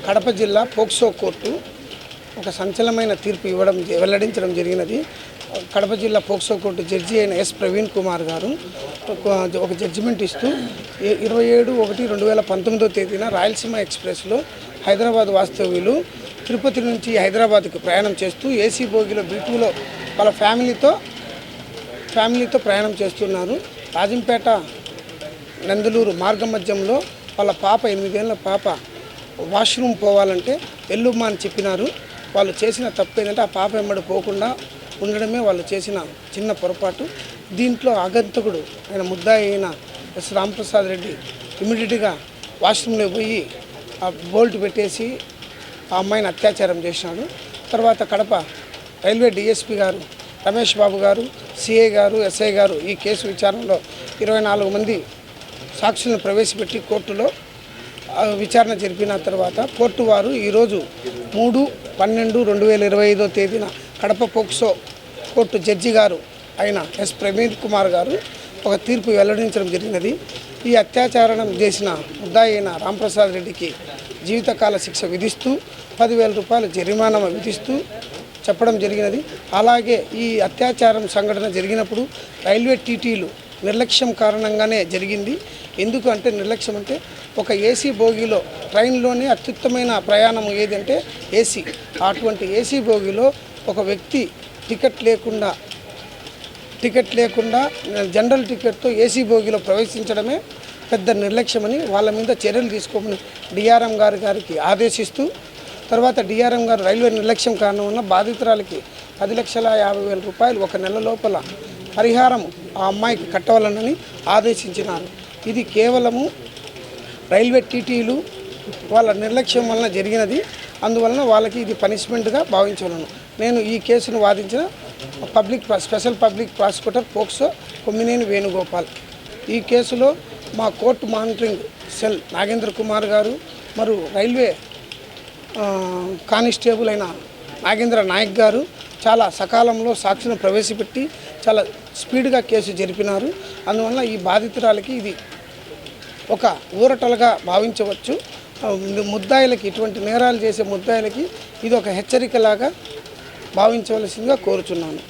కడప జిల్లా POCSO court ఒక సంచలనమైన తీర్పు వెల్లడించడం జరిగినది. కడప జిల్లా పోక్సో కోర్టు జడ్జి అయిన ఎస్ ప్రవీణ్ కుమార్ గారు ఒక జడ్జిమెంట్ ఇస్తూ 27/1/2019 తేదీన రాయలసీమ ఎక్స్ప్రెస్లో హైదరాబాద్ వాస్తవ్యులు తిరుపతి నుంచి హైదరాబాద్కు ప్రయాణం చేస్తూ ఏసీ బోగిలో B2లో వాళ్ళ ఫ్యామిలీతో ప్రయాణం చేస్తున్నారు. రాజంపేట నందలూరు మార్గ మధ్యంలో వాళ్ళ పాప 8 ఏళ్ల పాప వాష్రూమ్ పోవాలంటే వెల్లుమ్మా అని చెప్పినారు. వాళ్ళు చేసిన తప్పు ఏంటంటే ఆ పాప వెంబడి పోకుండా ఉండడమే వాళ్ళు చేసిన చిన్న పొరపాటు. దీంట్లో ఆగంతకుడు ఆయన ముద్దాయి అయిన ఎస్ రాంప్రసాద్ రెడ్డి ఇమీడియట్గా వాష్రూమ్లో పోయి ఆ బోల్ట్ పెట్టేసి ఆ అమ్మాయిని అత్యాచారం చేసినాడు. తర్వాత కడప రైల్వే DSP గారు రమేష్ బాబు గారు, CA గారు, SI గారు ఈ కేసు విచారణలో 24 మంది సాక్షులను ప్రవేశపెట్టి కోర్టులో విచారణ జరిపిన తర్వాత కోర్టు వారు ఈరోజు 3/12/2025 తేదీన కడప పోక్సో కోర్టు జడ్జి గారు అయిన ఎస్ ప్రవీణ్ కుమార్ గారు ఒక తీర్పు వెల్లడించడం జరిగినది. ఈ అత్యాచారం చేసిన ముద్దాయి అయిన రాంప్రసాద్ రెడ్డికి జీవితకాల శిక్ష విధిస్తూ 10,000 రూపాయలు జరిమానా విధిస్తూ చెప్పడం జరిగినది. అలాగే ఈ అత్యాచారం సంఘటన జరిగినప్పుడు రైల్వే TTలు నిర్లక్ష్యం కారణంగానే జరిగింది. ఎందుకు అంటే నిర్లక్ష్యం అంటే ఒక ఏసీ బోగిలో ట్రైన్లోనే అత్యుత్తమైన ప్రయాణం ఏదంటే ఏసీ. అటువంటి ఏసీ బోగిలో ఒక వ్యక్తి టికెట్ లేకుండా జనరల్ టికెట్తో ఏసీ బోగిలో ప్రవేశించడమే పెద్ద నిర్లక్ష్యమని వాళ్ళ మీద చర్యలు తీసుకోమని DRM గారికి ఆదేశిస్తూ తర్వాత DRM గారు రైల్వే నిర్లక్ష్యం కారణం వల్ల బాధితురాలకి 10,50,000 రూపాయలు 1 నెల లోపల పరిహారం ఆ అమ్మాయికి కట్టవాలని ఆదేశించినారు. ఇది కేవలము రైల్వే TTలు వాళ్ళ నిర్లక్ష్యం వలన జరిగినది. అందువలన వాళ్ళకి ఇది పనిష్మెంట్గా భావించవలను. నేను ఈ కేసును వాదించిన special public prosecutor POCSO Kommineni Venugopal. ఈ కేసులో మా court monitoring cell Nagendra Kumar garu మరియు రైల్వే కానిస్టేబుల్ అయిన నాగేంద్ర నాయక్ గారు చాలా సకాలంలో సాక్షులను ప్రవేశపెట్టి చాలా స్పీడ్గా కేసు జరిపినారు. అందువల్ల ఈ బాధితురాలకి ఇది ఒక ఊరటలుగా భావించవచ్చు. ముద్దాయిలకి ఇటువంటి నేరాలు చేసే ముద్దాయిలకి ఇది ఒక హెచ్చరికలాగా భావించవలసిందిగా కోరుచున్నాను.